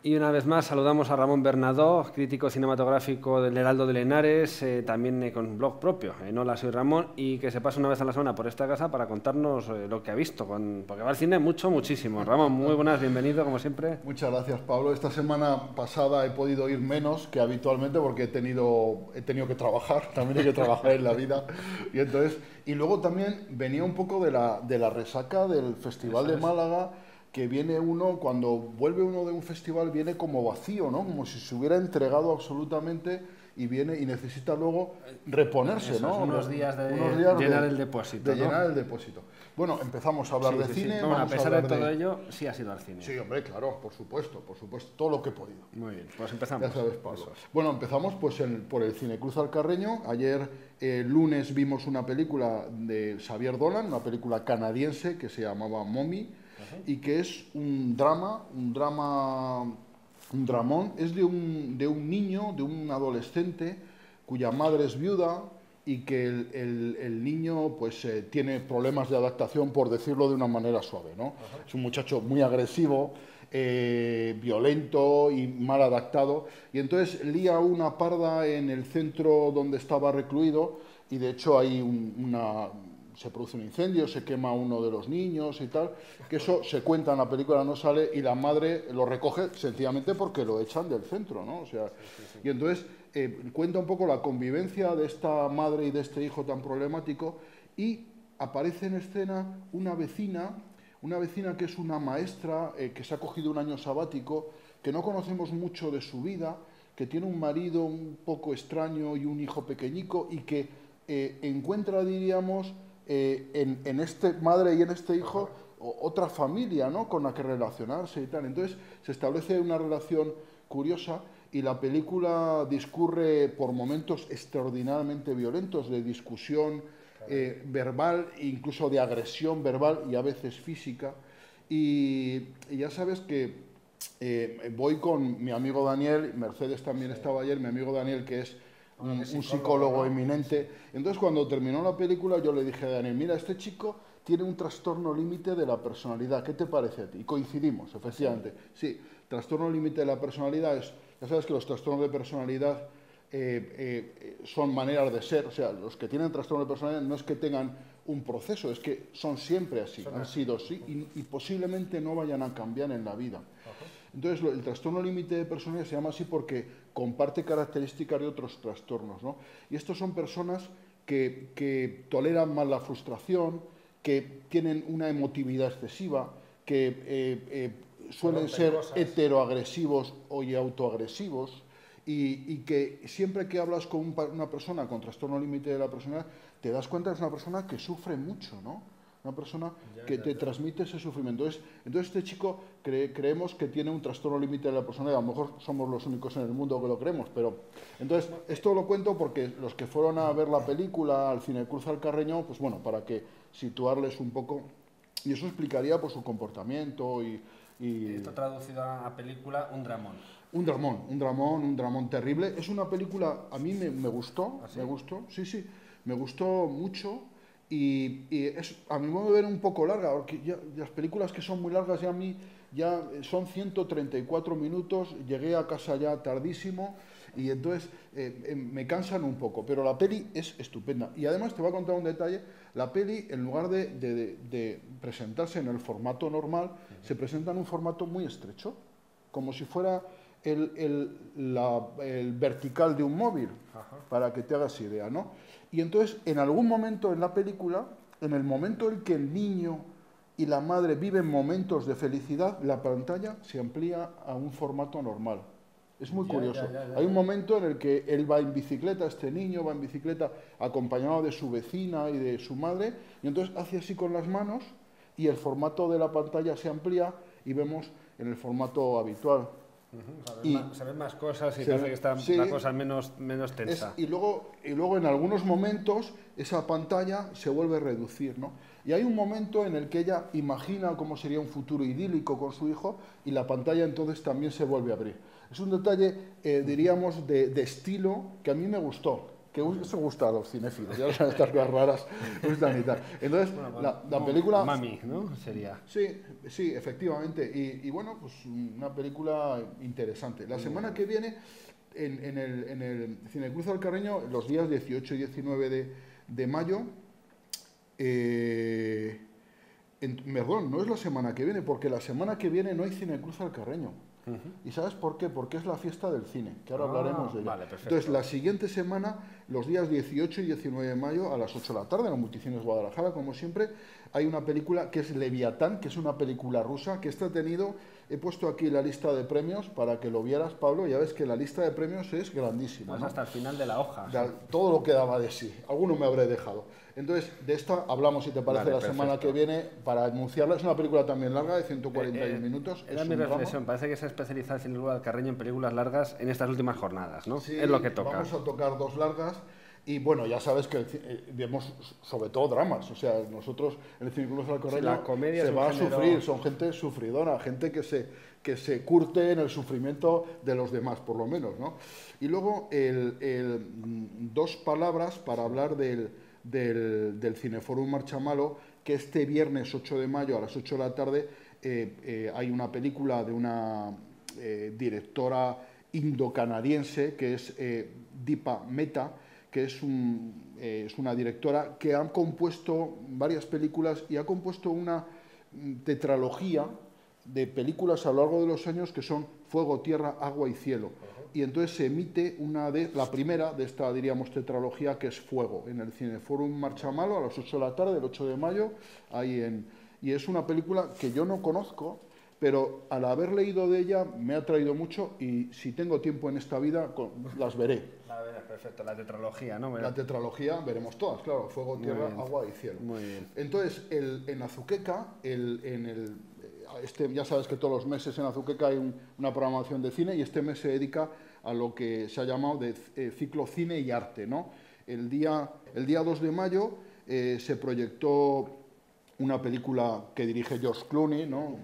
Y una vez más saludamos a Ramón Bernadó, crítico cinematográfico del Heraldo de Henares, también con un blog propio, Hola, soy Ramón, y que se pasa una vez a la semana por esta casa para contarnos lo que ha visto, porque va al cine muchísimo. Ramón, muy buenas, bienvenido como siempre. Muchas gracias, Pablo. Esta semana pasada he podido ir menos que habitualmente porque he tenido que trabajar, también hay que trabajar en la vida. Y luego también venía un poco de la resaca del Festival de Málaga, que viene uno, cuando vuelve uno de un festival, viene como vacío, ¿no? Como si se hubiera entregado absolutamente y viene y necesita luego reponerse, Eso, ¿no? unos días de llenar el depósito, de llenar el depósito. Bueno, empezamos a hablar de cine. Bueno, a pesar de todo ello, sí has ido al cine. Sí, hombre, claro, por supuesto, todo lo que he podido. Muy bien, pues empezamos. Ya sabes, Pablo. Bueno, empezamos pues por el Cinecruz Alcarreño. Ayer, lunes, vimos una película de Xavier Dolan, una película canadiense que se llamaba Mommy, y que es un dramón. Es de un niño, de un adolescente cuya madre es viuda y que el niño pues tiene problemas de adaptación, por decirlo de una manera suave, ¿no? Es un muchacho muy agresivo, violento y mal adaptado, y entonces lía una parda en el centro donde estaba recluido, y de hecho hay se produce un incendio, se quema uno de los niños y tal, que eso se cuenta en la película, no sale, y la madre lo recoge sencillamente porque lo echan del centro, ¿no? O sea, y entonces cuenta un poco la convivencia de esta madre y de este hijo tan problemático, y aparece en escena una vecina que es una maestra, que se ha cogido un año sabático, que no conocemos mucho de su vida, que tiene un marido un poco extraño y un hijo pequeñico, y que encuentra, diríamos, en este madre y en este hijo otra familia, ¿no?, con la que relacionarse y tal. Entonces se establece una relación curiosa, y la película discurre por momentos extraordinariamente violentos, de discusión verbal, incluso de agresión verbal y a veces física. Y ya sabes que voy con mi amigo Daniel, Mercedes también estaba ayer, mi amigo Daniel, que es un psicólogo eminente. Entonces, cuando terminó la película, yo le dije a Daniel, mira, este chico tiene un trastorno límite de la personalidad, ¿qué te parece a ti? Y coincidimos, efectivamente. Sí, trastorno límite de la personalidad es, ya sabes que los trastornos de personalidad son maneras de ser, o sea, los que tienen trastorno de personalidad no es que tengan un proceso, es que son siempre así, han sido así, y posiblemente no vayan a cambiar en la vida. Entonces, el trastorno límite de personalidad se llama así porque comparte características de otros trastornos, ¿no? Y estos son personas que toleran mal la frustración, que tienen una emotividad excesiva, que suelen ser heteroagresivos o autoagresivos, y que siempre que hablas con una persona con trastorno límite de la personalidad, te das cuenta que es una persona que sufre mucho, ¿no? Una persona que te transmite ese sufrimiento. Entonces este chico creemos que tiene un trastorno límite de la personalidad. A lo mejor somos los únicos en el mundo que lo creemos, pero... Entonces, esto lo cuento porque los que fueron a ver la película al Cinecruz Alcarreño, pues bueno, para que situarles un poco, y eso explicaría pues su comportamiento y... Esto traducido a película, un dramón. Un dramón terrible. Es una película, a mí me gustó, ¿Ah, sí? Sí, me gustó mucho, y es, a mi modo de ver, un poco larga, porque las películas que son muy largas ya a mí ya son 134 minutos, llegué a casa ya tardísimo, y entonces me cansan un poco, pero la peli es estupenda. Y además te voy a contar un detalle, la peli, en lugar de presentarse en el formato normal, se presenta en un formato muy estrecho, como si fuera el vertical de un móvil, para que te hagas idea, ¿no? Y entonces, en algún momento en la película, en el momento en que el niño y la madre viven momentos de felicidad, la pantalla se amplía a un formato normal. Es muy curioso. Hay un momento en el que él va en bicicleta, este niño va en bicicleta acompañado de su vecina y de su madre, y entonces hace así con las manos, y el formato de la pantalla se amplía y vemos en el formato habitual. Se ven más cosas y parece que está la cosa menos tensa. Y luego en algunos momentos esa pantalla se vuelve a reducir, ¿no? Y hay un momento en el que ella imagina cómo sería un futuro idílico con su hijo, y la pantalla entonces también se vuelve a abrir. Es un detalle, diríamos, de estilo que a mí me gustó. que eso gusta a los cinéfilos, ya estas cosas raras gustan y tal. Entonces, Bueno, la película... Mami, ¿no? Sería. Sí, sí, efectivamente. Y bueno, pues una película interesante. La semana que viene, en el Cinecruz Alcarreño, los días 18 y 19 de mayo, perdón, no es la semana que viene, porque la semana que viene no hay Cinecruz Alcarreño. ¿Y sabes por qué? Porque es la fiesta del cine, que ahora hablaremos de ella. Vale, perfecto. Entonces, la siguiente semana, los días 18 y 19 de mayo, a las 8 de la tarde, en la Multicines Guadalajara, como siempre, hay una película que es Leviatán, que es una película rusa, que he tenido, he puesto aquí la lista de premios para que lo vieras, Pablo, ya ves que la lista de premios es grandísima. Pues ¿no? hasta el final de la hoja. Todo lo que daba de sí, alguno me habré dejado. Entonces, de esta hablamos, si te parece, Vale, la semana que viene, para anunciarla. Es una película también larga, de 141 minutos. Era es mi un drama. reflexión. Parece que se ha especializado el Cinecruz Alcarreño en películas largas en estas últimas jornadas, ¿no? Sí, Es lo que toca. vamos a tocar dos largas. Y bueno, ya sabes que vemos sobre todo dramas. O sea, nosotros en el Cinecruz Alcarreño la comedia se es va a un género... sufrir, son gente sufridora, gente que se curte en el sufrimiento de los demás, por lo menos, ¿no? Y luego dos palabras para hablar del Cineforum Marchamalo, que este viernes 8 de mayo a las 8 de la tarde hay una película de una directora indocanadiense que es Deepa Mehta, que es una directora que ha compuesto varias películas y ha compuesto una tetralogía de películas a lo largo de los años que son Fuego, Tierra, Agua y Cielo. Y entonces se emite la primera de esta, diríamos, tetralogía, que es Fuego, en el Cineforum Marchamalo a las 8 de la tarde, el 8 de mayo, y es una película que yo no conozco, pero al haber leído de ella me ha traído mucho y si tengo tiempo en esta vida las veré. A ver, perfecto, la tetralogía, ¿no? La tetralogía veremos todas, claro, Fuego, Tierra, Agua y Cielo. Muy bien. Entonces, en Azuqueca, ya sabes que todos los meses en Azuqueca hay una programación de cine y este mes se dedica a lo que se ha llamado de ciclo cine y arte, ¿no? El día 2 de mayo se proyectó una película que dirige George Clooney, ¿no?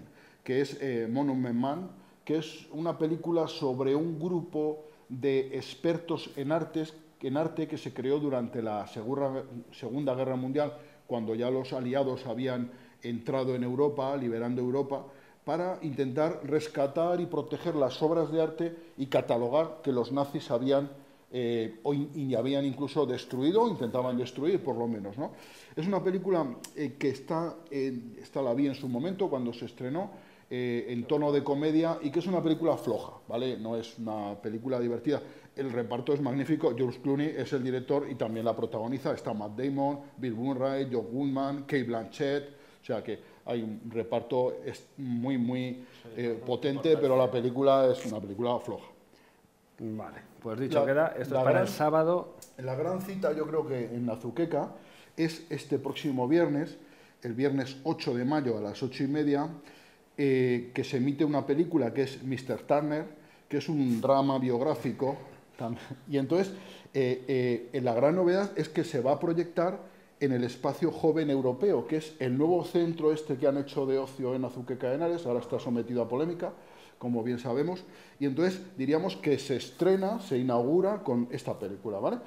Que es Monument Man, que es una película sobre un grupo de expertos en arte que se creó durante la Segunda Guerra Mundial, cuando ya los aliados habían entrado en Europa, liberando Europa, para intentar rescatar y proteger las obras de arte y catalogar que los nazis habían incluso destruido, o intentaban destruir por lo menos, ¿no? Es una película que la vi en su momento cuando se estrenó, en tono de comedia, y que es una película floja, ¿vale? No es una película divertida. El reparto es magnífico. George Clooney es el director y también la protagoniza. Está Matt Damon, Bill Murray, John Goodman, Cate Blanchett. O sea que hay un reparto muy, muy potente, pero la película es una película floja. Vale, pues dicho queda, esto es para el sábado. La gran cita, yo creo que en Azuqueca, es este próximo viernes, el viernes 8 de mayo a las 8:30, que se emite una película que es Mr. Turner, que es un drama biográfico. Y entonces, la gran novedad es que se va a proyectar en el Espacio Joven Europeo, que es el nuevo centro que han hecho de ocio en Azuqueca de Henares, ahora está sometido a polémica, como bien sabemos, y entonces diríamos que se inaugura con esta película, ¿vale?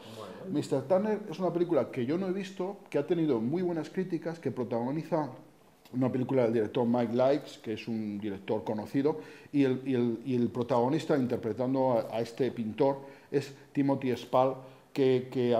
Bueno. Mr. Turner es una película que yo no he visto, que ha tenido muy buenas críticas, que protagoniza una película del director Mike Likes, que es un director conocido, y el protagonista interpretando a este pintor es Timothy Spall, que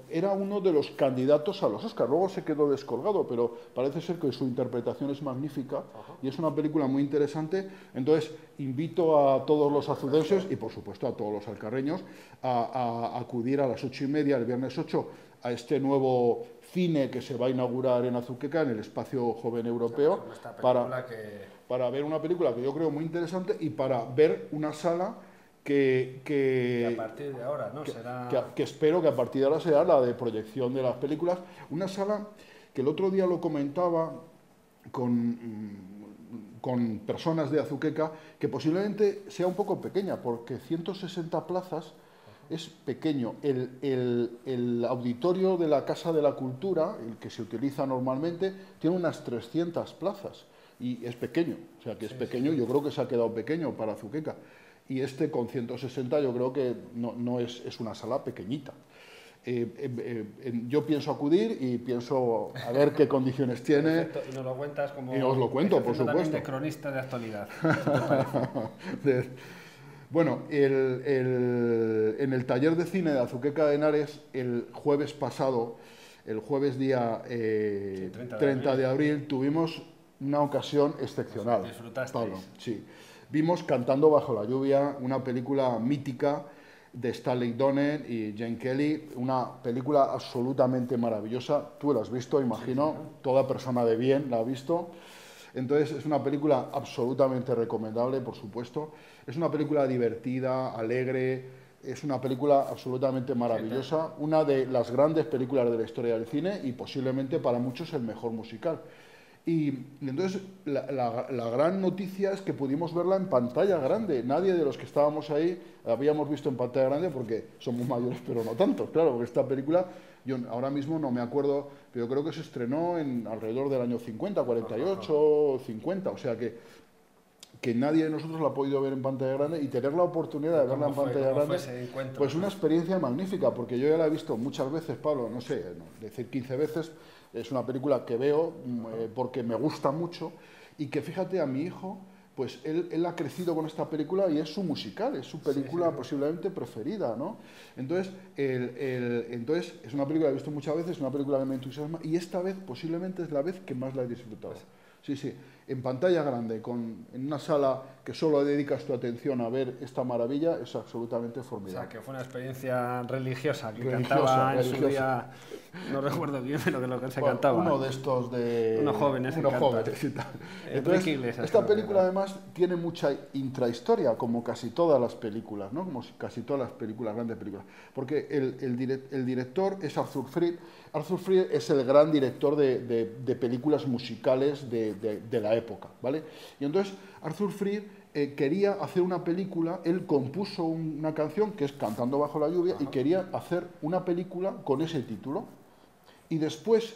era uno de los candidatos a los Oscars. Luego se quedó descolgado, pero parece ser que su interpretación es magnífica y es una película muy interesante. Entonces, invito a todos los azucenses y, por supuesto, a todos los alcarreños a acudir a las 8:30, el viernes 8, a este nuevo cine que se va a inaugurar en Azuqueca, en el Espacio Joven Europeo, para ver una película que yo creo muy interesante y para ver una sala que a partir de ahora, ¿no? Que espero que a partir de ahora sea la de proyección de las películas. Una sala que el otro día lo comentaba con personas de Azuqueca, que posiblemente sea un poco pequeña, porque 160 plazas es pequeño. El auditorio de la Casa de la Cultura, el que se utiliza normalmente, tiene unas 300 plazas y es pequeño. O sea, que es pequeño, yo creo que se ha quedado pequeño para Azuqueca. Y con 160 yo creo que no es una sala pequeñita. yo pienso acudir y pienso a ver qué condiciones tiene. Perfecto. Y nos lo cuentas como... Y os lo cuento, por supuesto. De cronista de actualidad, si te parece. Bueno, en el taller de cine de Azuqueca de Henares, el jueves pasado, el jueves día 30 de abril, tuvimos una ocasión excepcional. Disfrutasteis. Pablo, sí. Vimos Cantando bajo la lluvia, una película mítica de Stanley Donen y Gene Kelly, una película absolutamente maravillosa. Tú la has visto, imagino, toda persona de bien la ha visto. Entonces es una película absolutamente recomendable, por supuesto. Es una película divertida, alegre, es una película absolutamente maravillosa, una de las grandes películas de la historia del cine y posiblemente para muchos el mejor musical. Y entonces la gran noticia es que pudimos verla en pantalla grande. Nadie de los que estábamos ahí la habíamos visto en pantalla grande porque somos mayores, pero no tanto, claro, porque esta película, yo ahora mismo no me acuerdo, pero creo que se estrenó en alrededor del año 50, 48, 50, o sea que nadie de nosotros la ha podido ver en pantalla grande y tener la oportunidad de verla en pantalla grande, pues una experiencia magnífica, porque yo ya la he visto muchas veces, Pablo, no sé, decir 15 veces. Es una película que veo porque me gusta mucho y que, fíjate, a mi hijo, pues él ha crecido con esta película y es su musical, es su película posiblemente preferida, ¿no? Entonces, entonces, es una película que he visto muchas veces, es una película que me entusiasma y esta vez posiblemente es la vez que más la he disfrutado. Sí, sí, en pantalla grande, en una sala que solo dedicas tu atención a ver esta maravilla, es absolutamente formidable. O sea, que fue una experiencia religiosa, que cantaba en su día, no recuerdo bien lo que se cantaba. Uno de estos de... Unos jóvenes y tal. Entonces, esta película además tiene mucha intrahistoria, como casi todas las películas, ¿no? Como casi todas las películas, grandes películas. Porque el director es Arthur Freed. Arthur Freed es el gran director de películas musicales de la época, ¿vale? Y entonces Arthur Freed quería hacer una película, él compuso una canción que es Cantando bajo la lluvia y quería hacer una película con ese título. Y después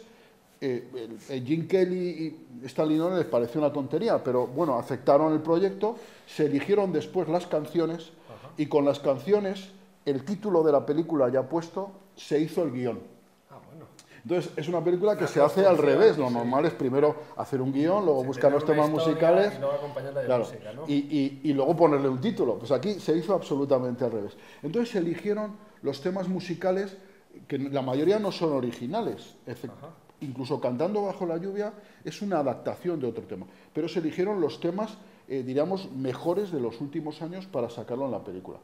Gene Kelly y Stanley Donen les pareció una tontería, pero bueno, aceptaron el proyecto, se eligieron después las canciones y con las canciones, el título de la película ya puesto, se hizo el guión. Entonces, es una película que se hace al revés. Lo normal es primero hacer un guión, luego buscar los temas musicales y luego acompañarla de música, ¿no? y luego ponerle un título. Pues aquí se hizo absolutamente al revés. Entonces, se eligieron los temas musicales que la mayoría no son originales. Incluso Cantando bajo la lluvia es una adaptación de otro tema. Pero se eligieron los temas, diríamos, mejores de los últimos años para sacarlo en la película.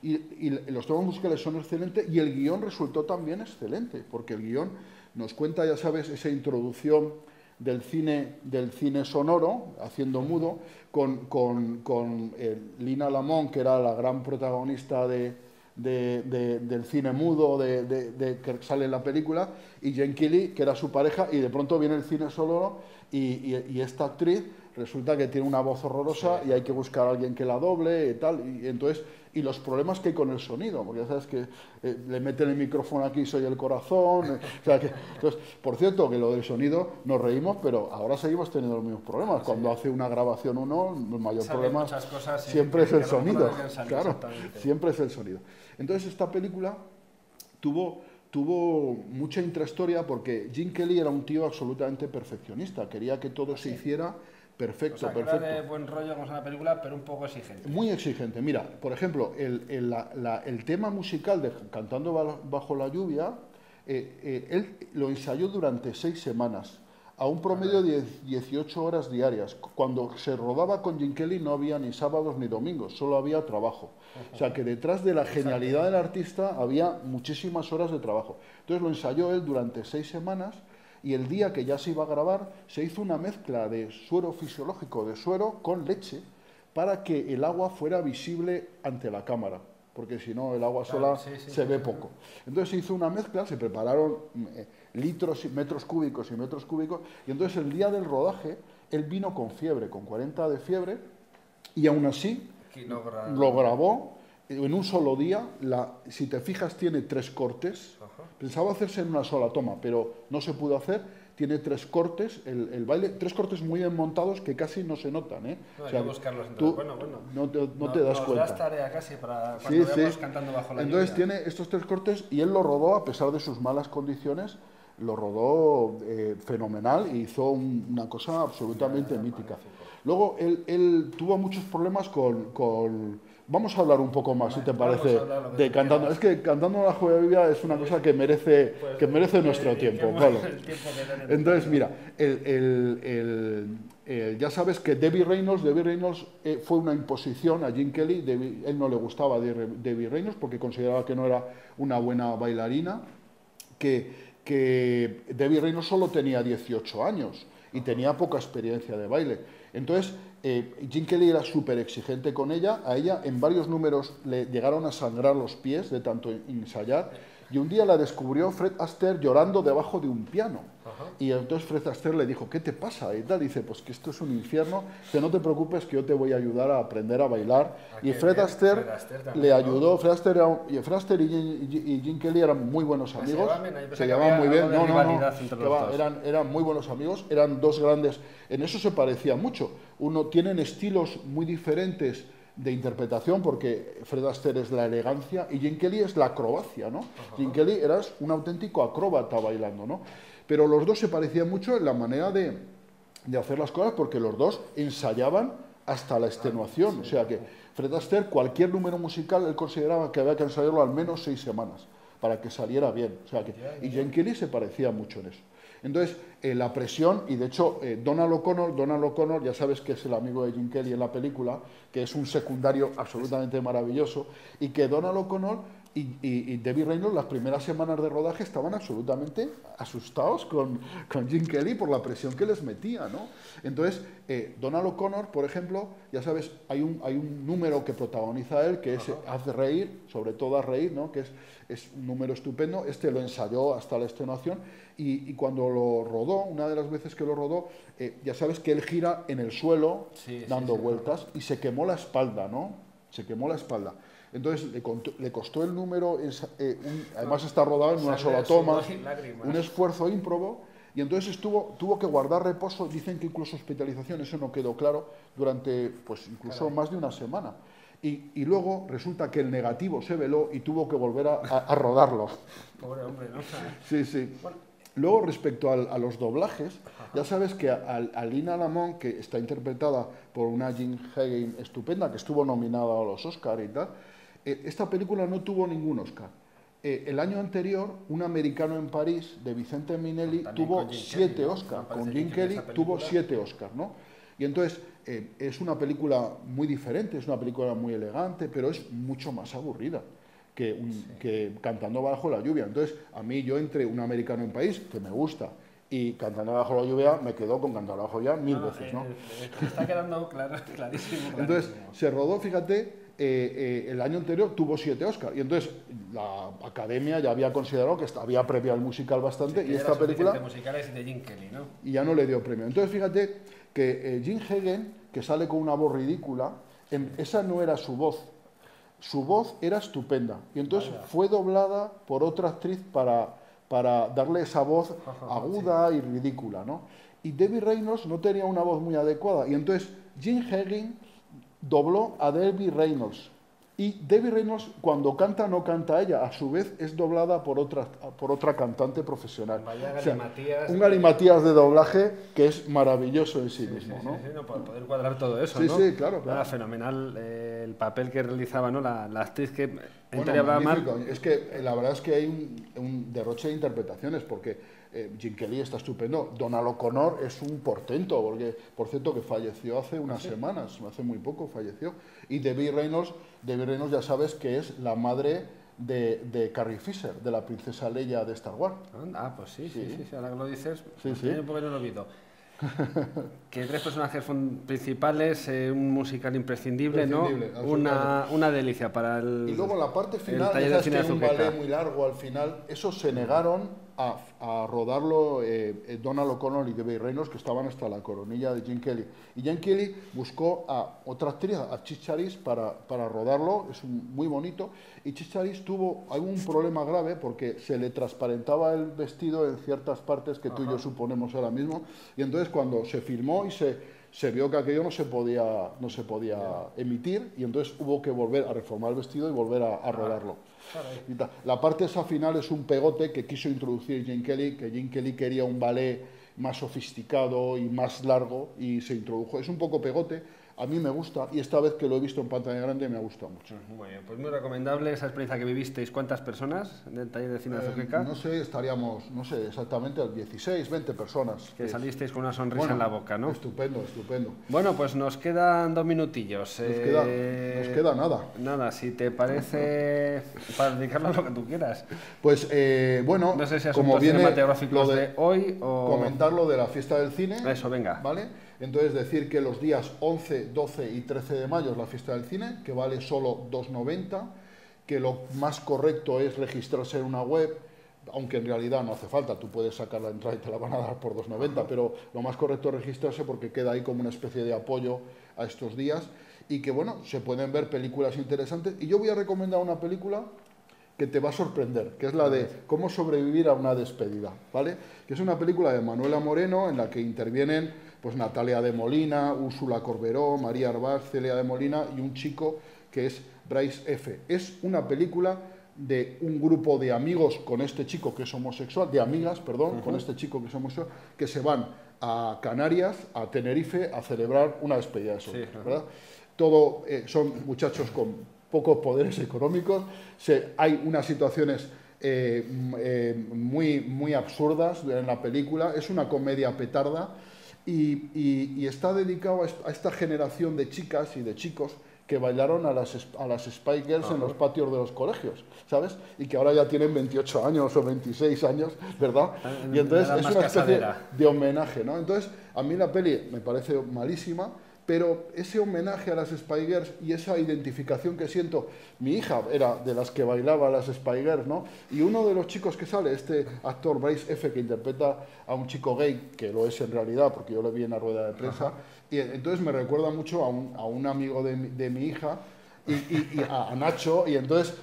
Y los temas musicales son excelentes y el guión resultó también excelente, porque el guión nos cuenta, ya sabes, esa introducción del cine sonoro, haciendo mudo, con Lina Lamont, que era la gran protagonista del cine mudo que sale en la película, y Gene Kelly, que era su pareja, y de pronto viene el cine sonoro y esta actriz resulta que tiene una voz horrorosa y hay que buscar a alguien que la doble y tal, y los problemas que hay con el sonido, porque ya sabes que le meten el micrófono aquí, soy el corazón, o sea que, entonces, por cierto, que lo del sonido nos reímos, pero ahora seguimos teniendo los mismos problemas. Cuando hace una grabación uno, el mayor problema siempre es el sonido, claro, siempre es el sonido. Entonces esta película tuvo mucha intrahistoria porque Gene Kelly era un tío absolutamente perfeccionista, quería que todo se hiciera perfecto, o sea, que perfecto. era de buen rollo como es una película, pero un poco exigente. Muy exigente. Mira, por ejemplo, el tema musical de Cantando bajo la lluvia, él lo ensayó durante 6 semanas, a un promedio de 18 horas diarias. Cuando se rodaba con Gene Kelly no había ni sábados ni domingos, solo había trabajo. O sea que detrás de la genialidad del artista había muchísimas horas de trabajo. Entonces lo ensayó él durante 6 semanas y el día que ya se iba a grabar se hizo una mezcla de suero fisiológico, de suero con leche, para que el agua fuera visible ante la cámara, porque si no el agua sola se ve poco. Entonces se hizo una mezcla, se prepararon litros, metros cúbicos y metros cúbicos, y entonces el día del rodaje él vino con fiebre, con 40 de fiebre, y aún así lo grabó en un solo día. Si te fijas tiene 3 cortes. Pensaba hacerse en una sola toma, pero no se pudo hacer. tiene 3 cortes, el baile, 3 cortes muy bien montados que casi no se notan, ¿eh? No, o sea, hay que buscarlos tú bueno. no te das cuenta. Nos das tarea casi para cuando veamos Cantando bajo la Entonces lluvia. tiene estos 3 cortes y él lo rodó, a pesar de sus malas condiciones, lo rodó fenomenal y hizo una cosa absolutamente mítica. Luego él tuvo muchos problemas Vamos a hablar un poco más, si te parece, de Cantando. Es que Cantando bajo la lluvia es una cosa que merece nuestro tiempo. Pablo. Entonces, mira, ya sabes que Debbie Reynolds fue una imposición a Gene Kelly. Él no le gustaba a Debbie Reynolds porque consideraba que no era una buena bailarina, que Debbie Reynolds solo tenía 18 años y tenía poca experiencia de baile. Entonces, Gene Kelly era súper exigente con ella. A ella en varios números le llegaron a sangrar los pies de tanto ensayar. Y un día la descubrió Fred Astaire llorando debajo de un piano. Y entonces Fred Astaire le dijo, ¿qué te pasa? Y tal, dice, pues que esto es un infierno, que no te preocupes, que yo te voy a ayudar a aprender a bailar. Y Fred Astaire le ayudó. Fred Astaire y Gene Kelly eran muy buenos amigos. Se llevaban muy bien. Eran muy buenos amigos. Eran dos grandes. En eso se parecía mucho. Tienen estilos muy diferentes de interpretación, porque Fred Astaire es la elegancia y Gene Kelly es la acrobacia, ¿no? Gene Kelly era un auténtico acróbata bailando, ¿no? Pero los dos se parecían mucho en la manera de hacer las cosas, porque los dos ensayaban hasta la extenuación. O sea que Fred Astaire, cualquier número musical, él consideraba que había que ensayarlo al menos 6 semanas para que saliera bien. O sea que, y Gene Kelly se parecía mucho en eso. Entonces, la presión, y de hecho, Donald O'Connor, ya sabes que es el amigo de Gene Kelly en la película, que es un secundario absolutamente maravilloso, y que Donald O'Connor y Debbie Reynolds las primeras semanas de rodaje estaban absolutamente asustados con Gene Kelly por la presión que les metía, ¿no? Entonces, Donald O'Connor, por ejemplo, ya sabes, hay un número que protagoniza él, que es Haz reír, sobre todo Haz reír, ¿no? Que es un número estupendo. Este lo ensayó hasta la extenuación y cuando lo rodó, una de las veces que lo rodó, ya sabes que él gira en el suelo dando vueltas y se quemó la espalda, ¿no? Se quemó la espalda. Entonces le costó el número, además está rodado en una sola toma, un esfuerzo ímprobo, y entonces tuvo que guardar reposo. Dicen que incluso hospitalización, eso no quedó claro, durante pues incluso más de una semana. Y luego resulta que el negativo se veló y tuvo que volver a rodarlo. Pobre hombre, ¿no? Sí. Bueno. Luego, respecto a los doblajes, ya sabes que a Lina Lamont, que está interpretada por una Jean Hagen estupenda, que estuvo nominada a los Oscar y tal, esta película no tuvo ningún Oscar. El año anterior, Un americano en París, de Vicente Minnelli, tuvo 7 Oscars. Con Gene Kelly tuvo 7 Oscars, ¿no? Y entonces, es una película muy diferente, es una película muy elegante, pero es mucho más aburrida que Cantando bajo la lluvia. Entonces, a mí, yo entre Un americano en París, que me gusta, y Cantando bajo la lluvia, me quedo con Cantando bajo la lluvia 1000 veces, ¿no? Está quedando clarísimo. Entonces, se rodó, fíjate, el año anterior tuvo 7 Oscars, y entonces la Academia ya había considerado que había premiado al musical bastante, y esta película... musicales de Gene Kelly, ¿no? Y ya no le dio premio. Entonces, fíjate que Gene Hagen, que sale con una voz ridícula, esa no era su voz. Su voz era estupenda, y entonces fue doblada por otra actriz para darle esa voz aguda y ridícula, ¿no? Y Debbie Reynolds no tenía una voz muy adecuada, y entonces Gene Hagen dobló a Debbie Reynolds. Y Debbie Reynolds, cuando canta, no canta ella, a su vez es doblada por otra cantante profesional. Vaya galimatías, un galimatías de doblaje que es maravilloso en sí mismo, ¿no? Sí, para poder cuadrar todo eso, ¿no? Sí, claro. Era fenomenal el papel que realizaba, ¿no? La actriz que hablaba mal. Es que la verdad es que hay un derroche de interpretaciones, porque Gene Kelly está estupendo. Donald O'Connor es un portento, porque, por cierto, que falleció hace unas semanas, hace muy poco falleció. Y Debbie Reynolds ya sabes que es la madre de Carrie Fisher, de la princesa Leia de Star Wars. Pues sí, ahora que lo dices, sí. Un poco no lo olvido. Que 3 personajes principales, un musical imprescindible, ¿no? Una delicia para el... Y luego la parte final, es un ballet muy largo al final, eso se negaron a rodarlo Donald O'Connor y Debbie Reynolds, que estaban hasta la coronilla de Gene Kelly. Y Gene Kelly buscó a otra actriz, a Chris Charis, para rodarlo, es muy bonito, y Chris Charis tuvo algún problema grave porque se le transparentaba el vestido en ciertas partes que tú y yo suponemos ahora mismo, y entonces cuando se filmó y se vio que aquello no se podía emitir, y entonces hubo que volver a reformar el vestido y volver a rodarlo. La parte esa final es un pegote que quiso introducir Gene Kelly, que Gene Kelly quería un ballet más sofisticado y más largo, y se introdujo. Es un poco pegote, a mí me gusta, y esta vez que lo he visto en pantalla grande me ha gustado mucho. Muy bien, pues muy recomendable esa experiencia que vivisteis. ¿Cuántas personas del taller de cine de Azuqueca? No sé, estaríamos, no sé exactamente, 16, 20 personas. Que salisteis con una sonrisa en la boca, ¿no? Estupendo, estupendo. Bueno, pues nos quedan 2 minutillos. Nos queda nada. Nada, si te parece, para dedicarlo a lo que tú quieras. Pues bueno, no sé si como viene cinematográficos de hoy o... Comentar lo de la fiesta del cine. Eso, venga. ¿Vale? Entonces decir que los días 11, 12 y 13 de mayo es la fiesta del cine, que vale solo 2,90, que lo más correcto es registrarse en una web, aunque en realidad no hace falta, tú puedes sacar la entrada y te la van a dar por 2,90, pero lo más correcto es registrarse porque queda ahí como una especie de apoyo a estos días, y que bueno, se pueden ver películas interesantes, y yo voy a recomendar una película que te va a sorprender, que es la de Cómo sobrevivir a una despedida, ¿vale? Que es una película de Manuela Moreno en la que intervienen pues Natalia de Molina, Úrsula Corberó, María Arbaz, Celia de Molina y un chico que es Bryce F. Es una película de un grupo de amigos con este chico que es homosexual, de amigas, perdón, con este chico que es homosexual, que se van a Canarias, a Tenerife, a celebrar una despedida de soltero, ¿verdad? Todo son muchachos con pocos poderes económicos, hay unas situaciones muy absurdas en la película, es una comedia petarda, y está dedicado a esta generación de chicas y de chicos que bailaron a las Spice Girls en los patios de los colegios, ¿sabes? Y que ahora ya tienen 28 años o 26 años, ¿verdad? Y entonces es una especie de homenaje, ¿no? Entonces, a mí la peli me parece malísima, pero ese homenaje a las Spice Girls y esa identificación que siento, mi hija era de las que bailaba a las Spice Girls, ¿no? Y uno de los chicos que sale, este actor Bryce F., que interpreta a un chico gay, que lo es en realidad, porque yo lo vi en la rueda de prensa, y entonces me recuerda mucho a un amigo de mi hija, y a Nacho, y entonces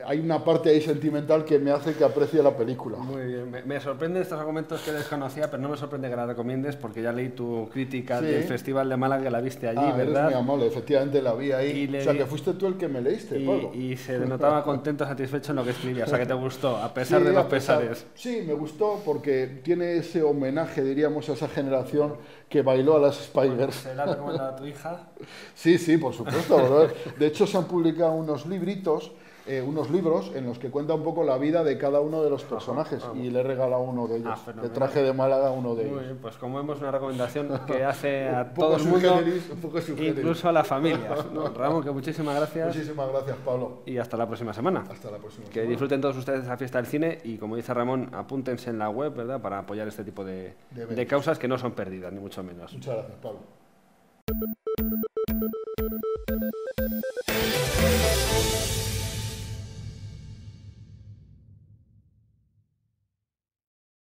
hay una parte ahí sentimental que me hace que aprecie la película. Muy bien, me sorprenden estos argumentos que desconocía, pero no me sorprende que la recomiendes porque ya leí tu crítica del Festival de Málaga, que la viste allí, ¿verdad? Eres muy amable, efectivamente la vi ahí, o sea que fuiste tú el que me leíste, Pablo. Y se notaba contento, satisfecho en lo que escribía, o sea que te gustó, a pesar de los pesares. Sí, me gustó porque tiene ese homenaje, diríamos, a esa generación que bailó a las Spice Girls. ¿Se la ha recomendado a tu hija? Sí, por supuesto, ¿verdad? De hecho, se han publicado unos libritos, unos libros en los que cuenta un poco la vida de cada uno de los personajes, y le he regalado uno de ellos. Le traje de Málaga uno de ellos. Muy bien, pues como vemos, una recomendación que hace a todo el mundo, incluso a la familia. ¿No? Ramón, que muchísimas gracias. Muchísimas gracias, Pablo. Y hasta la próxima semana. Hasta la próxima semana. Que disfruten todos ustedes la fiesta del cine y, como dice Ramón, apúntense en la web, ¿verdad?, para apoyar este tipo de causas que no son perdidas, ni mucho menos. Muchas gracias, Pablo.